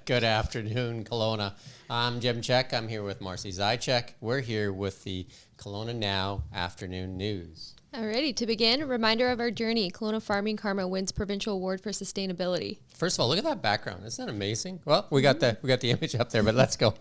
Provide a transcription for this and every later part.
Good afternoon, Kelowna. I'm Jim Check. I'm here with Marcy Zychek. We're here with the Kelowna Now afternoon news. Alrighty, to begin, a reminder of our journey. Kelowna Farming Karma wins Provincial Award for Sustainability. First of all, look at that background. Isn't that amazing? Well, we got the image up there, but let's go.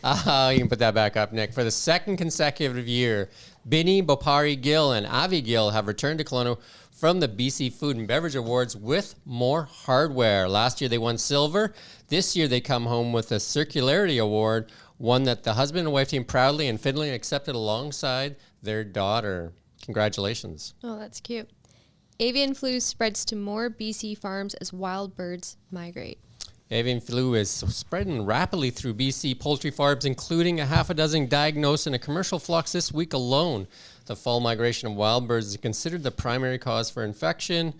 You can put that back up, Nick. For the second consecutive year, Bini, Bopari Gill, and Avi Gill have returned to Kelowna from the BC Food and Beverage Awards with more hardware. Last year they won silver. This year they come home with a Circularity Award, one that the husband and wife team proudly and fiddling accepted alongside their daughter. Congratulations. Oh, that's cute. Avian flu spreads to more BC farms as wild birds migrate. Avian flu is spreading rapidly through BC poultry farms, including a half a dozen diagnosed in a commercial flocks this week alone. The fall migration of wild birds is considered the primary cause for infection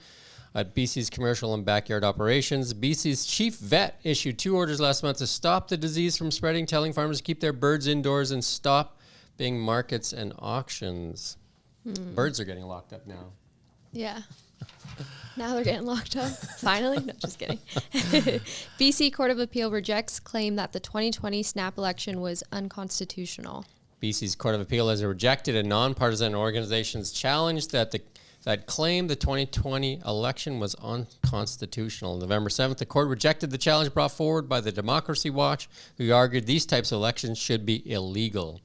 at BC's commercial and backyard operations. BC's chief vet issued 2 orders last month to stop the disease from spreading, telling farmers to keep their birds indoors and stop being markets and auctions. Birds are getting locked up now. Yeah. Now they're getting locked up. Finally? No, just kidding. BC Court of Appeal rejects claim that the 2020 snap election was unconstitutional. BC's Court of Appeal has rejected a nonpartisan organization's challenge that claimed the 2020 election was unconstitutional. November 7th, the court rejected the challenge brought forward by the Democracy Watch, who argued these types of elections should be illegal.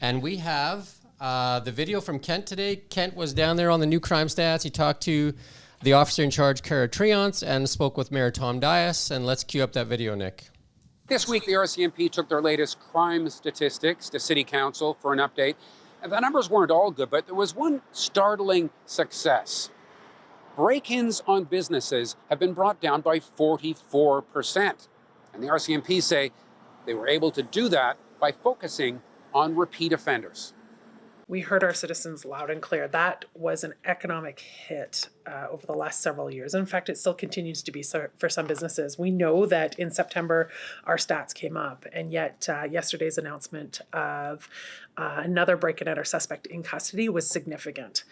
And we have the video from Kent today. Kent was down there on the new crime stats. He talked to the officer in charge, Cara Triance, and spoke with Mayor Tom Dias. And let's cue up that video, Nick. This week, the RCMP took their latest crime statistics to City Council for an update. And the numbers weren't all good, but there was one startling success. Break-ins on businesses have been brought down by 44%. And the RCMP say they were able to do that by focusing on repeat offenders. We heard our citizens loud and clear. That was an economic hit over the last several years. In fact, it still continues to be so for some businesses. We know that in September, our stats came up, and yet yesterday's announcement of another break-in at our suspect in custody was significant.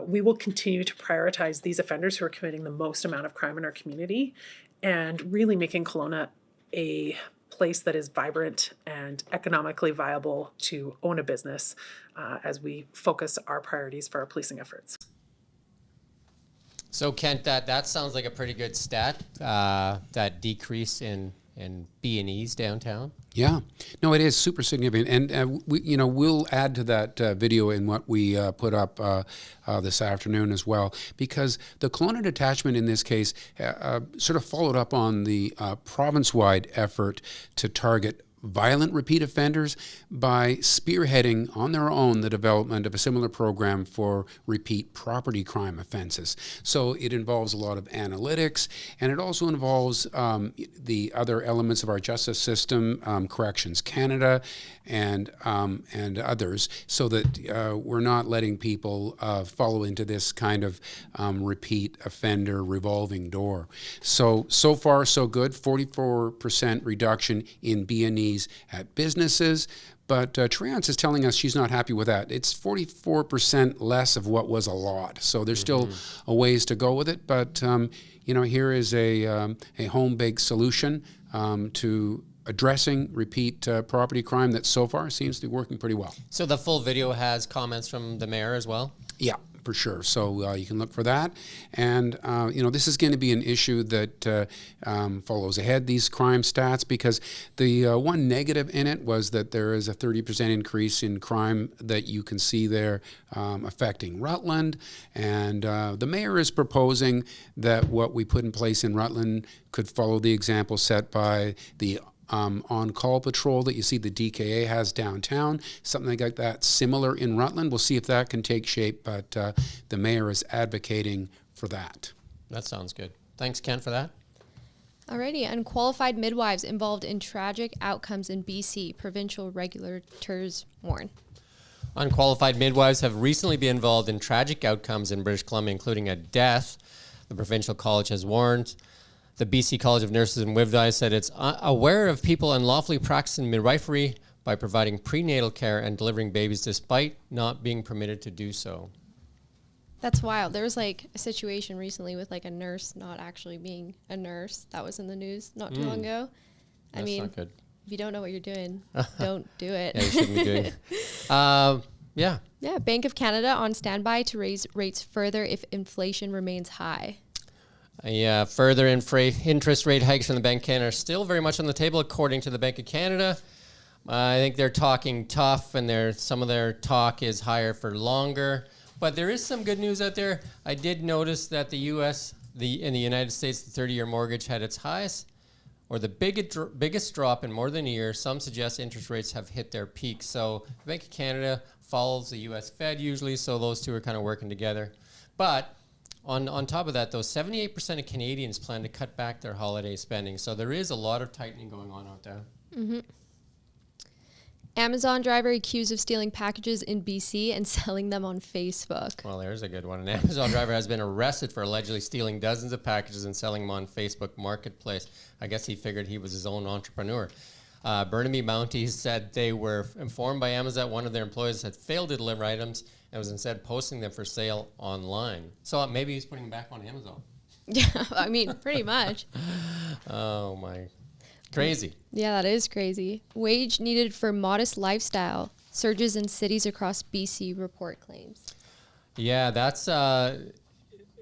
We will continue to prioritize these offenders who are committing the most amount of crime in our community and really making Kelowna a place that is vibrant and economically viable to own a business as we focus our priorities for our policing efforts. So Kent, that sounds like a pretty good stat, that decrease in B&Es downtown. Yeah, no, it is super significant, and we'll add to that video in what we put up this afternoon as well, because the Kelowna detachment in this case sort of followed up on the province-wide effort to target violent repeat offenders by spearheading on their own the development of a similar program for repeat property crime offenses. So it involves a lot of analytics, and it also involves the other elements of our justice system, Corrections Canada, and others, so that we're not letting people follow into this kind of repeat offender revolving door. So far so good, 44% reduction in B&Es at businesses, but Triance is telling us she's not happy with that. It's 44% less of what was a lot, so there's still a ways to go with it, but here is a home-baked solution to addressing repeat property crime that so far seems to be working pretty well. So the full video has comments from the mayor as well? Yeah, for sure. So you can look for that. And, this is going to be an issue that follows ahead, these crime stats, because the one negative in it was that there is a 30% increase in crime that you can see there affecting Rutland. And the mayor is proposing that what we put in place in Rutland could follow the example set by the on-call patrol that you see the DKA has downtown, something like that similar in Rutland. We'll see if that can take shape, but the mayor is advocating for that. That sounds good. Thanks, Ken, for that. Alrighty, unqualified midwives involved in tragic outcomes in BC, provincial regulators warn. Unqualified midwives have recently been involved in tragic outcomes in British Columbia, including a death. The provincial college has warned. The BC College of Nurses in Wivdi said it's aware of people unlawfully practicing midwifery by providing prenatal care and delivering babies despite not being permitted to do so. That's wild. There was like a situation recently with like a nurse not actually being a nurse. That was in the news not too long ago. I That's mean, not good. if you don't know what you're doing, don't do it. Yeah, you shouldn't be doing it. Yeah. Yeah, Bank of Canada on standby to raise rates further if inflation remains high. Yeah, further interest rate hikes from the Bank of Canada are still very much on the table, according to the Bank of Canada. I think they're talking tough, and some of their talk is higher for longer. But there is some good news out there. I did notice that in the United States, the 30-year mortgage had its highest, or the biggest drop in more than a year. Some suggest interest rates have hit their peak. So the Bank of Canada follows the U.S. Fed usually, so those two are kind of working together. But on top of that, though, 78% of Canadians plan to cut back their holiday spending. So there is a lot of tightening going on out there. Mm-hmm. Amazon driver accused of stealing packages in BC and selling them on Facebook. Well, there's a good one. An Amazon driver has been arrested for allegedly stealing dozens of packages and selling them on Facebook Marketplace. I guess he figured he was his own entrepreneur. Burnaby Mounties said they were informed by Amazon that one of their employees had failed to deliver items and was instead posting them for sale online. So maybe he's putting them back on Amazon. Yeah, I mean, pretty much. Oh, my. Crazy. Yeah, that is crazy. Wage needed for modest lifestyle. Surges in cities across BC, report claims. Yeah, that's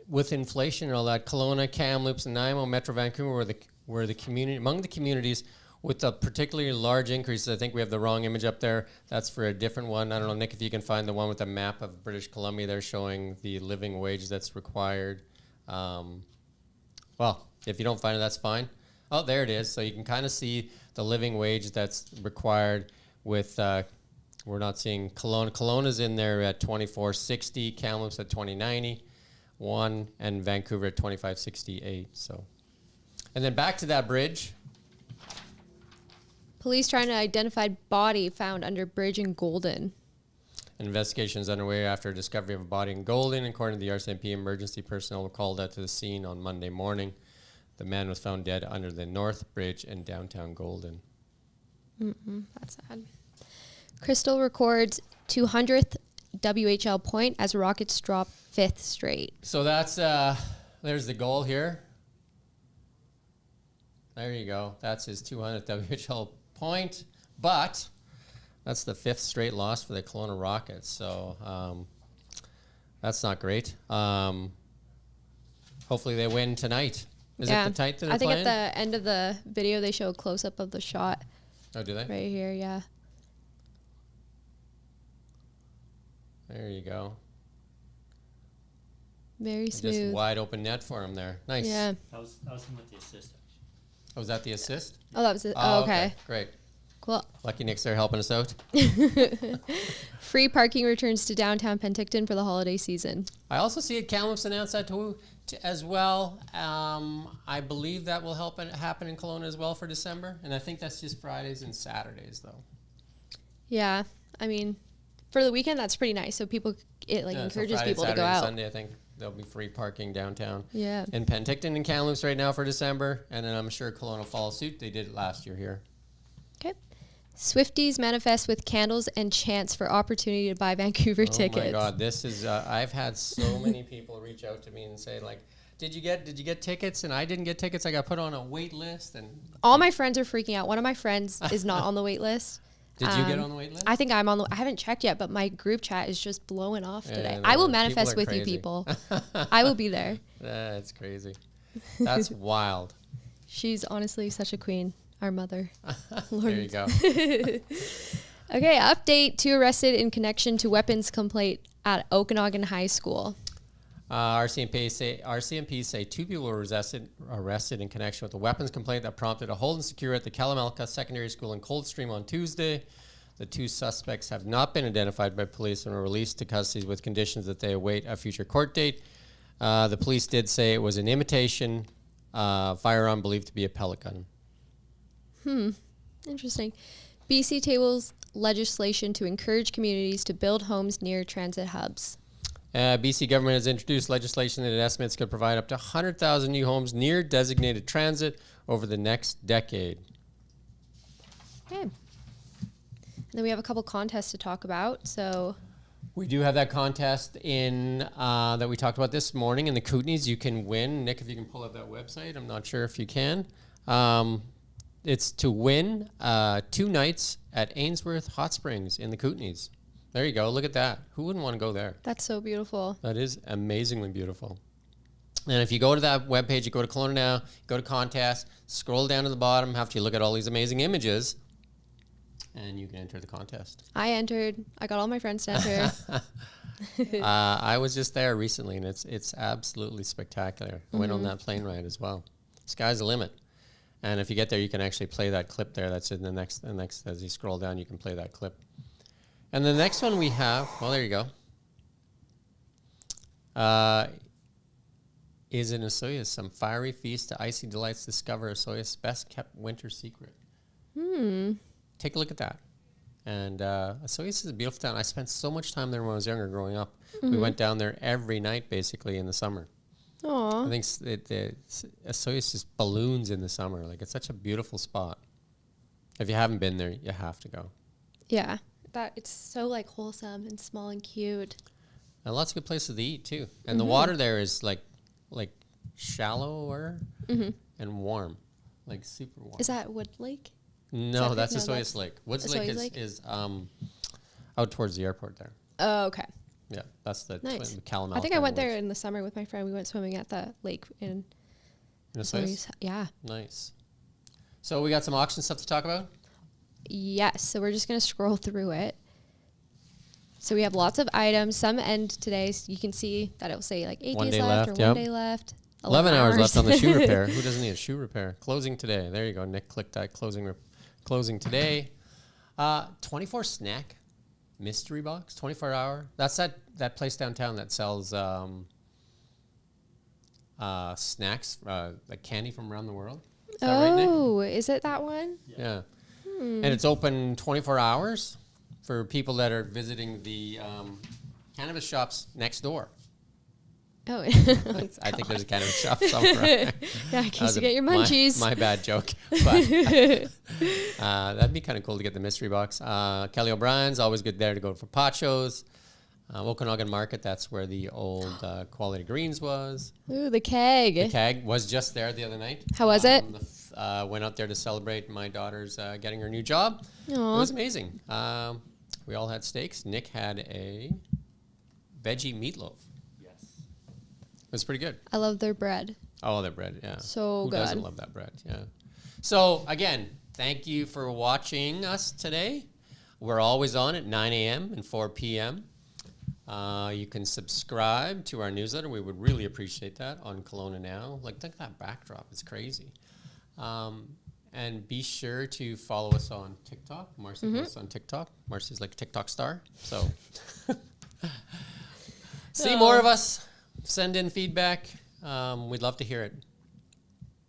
with inflation and all that. Kelowna, Kamloops, and Nanaimo, Metro Vancouver were the community among the communities with a particularly large increase. I think we have the wrong image up there. That's for a different one. I don't know, Nick, if you can find the one with the map of British Columbia. They're showing the living wage that's required. Well, if you don't find it, that's fine. Oh, there it is. So you can kind of see the living wage that's required with, we're not seeing Kelowna. Kelowna's in there at $24.60, Kamloops at $20.91, and Vancouver at $25.68. So, and then back to that bridge. Police trying to identify body found under bridge in Golden. An investigation is underway after discovery of a body in Golden. According to the RCMP, emergency personnel were called out to the scene on Monday morning. The man was found dead under the North Bridge in downtown Golden. That's sad. Crystal records 200th WHL point as Rockets drop 5th straight. So that's, there's the goal here. There you go. That's his 200th WHL point. But that's the 5th straight loss for the Kelowna Rockets. So that's not great. Hopefully they win tonight. Is it the tight that they're playing? I think at the end of the video they show a close-up of the shot. Oh, do they? Right here, yeah. There you go. Very smooth. Just wide open net for him there. Nice. Yeah. That was him with the assist, actually. Oh, was that the assist? Oh, that was it. Oh, okay. Great. Cool. Lucky Nick's there helping us out. Free parking returns to downtown Penticton for the holiday season. I also see it Kamloops announced that as well. I believe that will happen in Kelowna as well for December. And I think that's just Fridays and Saturdays, though. Yeah. I mean, for the weekend, that's pretty nice. So it encourages people to go out. Sunday, I think there'll be free parking downtown. Yeah. In Penticton and Kamloops right now for December. And then I'm sure Kelowna will follow suit. They did it last year here. Okay. Swifties manifest with candles and chants for opportunity to buy Vancouver tickets. Oh my God, this is I've had so many people reach out to me and say like, did you get tickets? And I didn't get tickets. I got put on a wait list, and all my friends are freaking out. One of my friends is not on the wait list. Did you get on the wait list? I think I'm on I haven't checked yet, but my group chat is just blowing off today. No, I will people manifest are with crazy. you people. I will be there. That's crazy. That's wild. She's honestly such a queen. Our mother. There you go. Okay, update. 2 arrested in connection to weapons complaint at Okanagan High School. RCMP say 2 people were arrested in connection with a weapons complaint that prompted a hold and secure at the Kalamalka Secondary School in Coldstream on Tuesday. The 2 suspects have not been identified by police and were released to custody with conditions that they await a future court date. The police did say it was an imitation firearm believed to be a pellet gun. Interesting. BC tables legislation to encourage communities to build homes near transit hubs. BC government has introduced legislation that it estimates could provide up to 100,000 new homes near designated transit over the next decade. Okay. And then we have a couple contests to talk about. So We do have that contest in that we talked about this morning in the Kootenays. You can win. Nick, if you can pull up that website. I'm not sure if you can. It's to win 2 nights at Ainsworth Hot Springs in the Kootenays. There you go. Look at that. Who wouldn't want to go there? That's so beautiful. That is amazingly beautiful. And if you go to that webpage, you go to Kelowna Now, go to contest, scroll down to the bottom after you look at all these amazing images, and you can enter the contest. I entered. I got all my friends to enter. I was just there recently, and it's absolutely spectacular. I went on that plane ride as well. Sky's the limit. And if you get there, you can actually play that clip there. That's in the next, as you scroll down, you can play that clip. And the next one we have, well, there you go. Is in Osoyoos, some fiery feast to icy delights discover Osoyoos' best kept winter secret. Take a look at that. And Osoyoos is a beautiful town. I spent so much time there when I was younger growing up. We went down there every night basically in the summer. Aw. I think Osoyoos just balloons in the summer. Like, it's such a beautiful spot. If you haven't been there, you have to go. Yeah. That it's so like wholesome and small and cute. And lots of good places to eat too. And the water there is like shallower and warm, like super warm. Is that Wood Lake? No, that's no, Osoyoos that's Lake. Woods Osoyoos Lake Lake? is out towards the airport there. Oh, okay. Yeah, that's the Nice. Calamount. I think I went there in the summer with my friend. We went swimming at the lake in Osoyoos? Yeah. Nice. So we got some auction stuff to talk about. Yes. So we're just going to scroll through it. So we have lots of items. Some end today. So you can see that it will say like 8 1 days day left, left, or yep. 1 day left. 11 hours left on the shoe repair. Who doesn't need a shoe repair? Closing today. There you go. Nick clicked that closing today. 24 snack mystery box, 24 hour. That's that place downtown that sells snacks, like candy from around the world. Is that right, Nick? Oh, is it that one? Yeah. And it's open 24 hours for people that are visiting the cannabis shops next door. Oh. I think there's a cannabis shop somewhere. Yeah, in case you get your munchies. My bad joke. But that'd be kind of cool to get the mystery box. Kelly O'Brien's, always good there to go for pot shows. Okanagan Market, that's where the old Quality Greens was. Ooh, the keg. The keg was just there the other night. How was it? Went out there to celebrate my daughter's getting her new job. Aw. It was amazing. We all had steaks. Nick had a veggie meatloaf. Yes. It was pretty good. I love their bread. Oh, their bread, yeah. So Who good. doesn't love that bread? Yeah. So again, thank you for watching us today. We're always on at 9 a.m. and 4 p.m. You can subscribe to our newsletter. We would really appreciate that on Kelowna Now. Like, look at that backdrop. It's crazy. And be sure to follow us on TikTok. Marcy posts on TikTok. Marcy's like a TikTok star. So see more of us. Send in feedback. We'd love to hear it.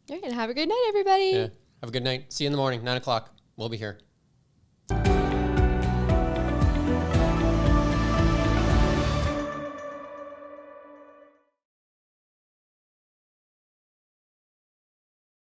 All right, and have a good night, everybody. Yeah. Have a good night. See you in the morning, 9 o'clock. We'll be here.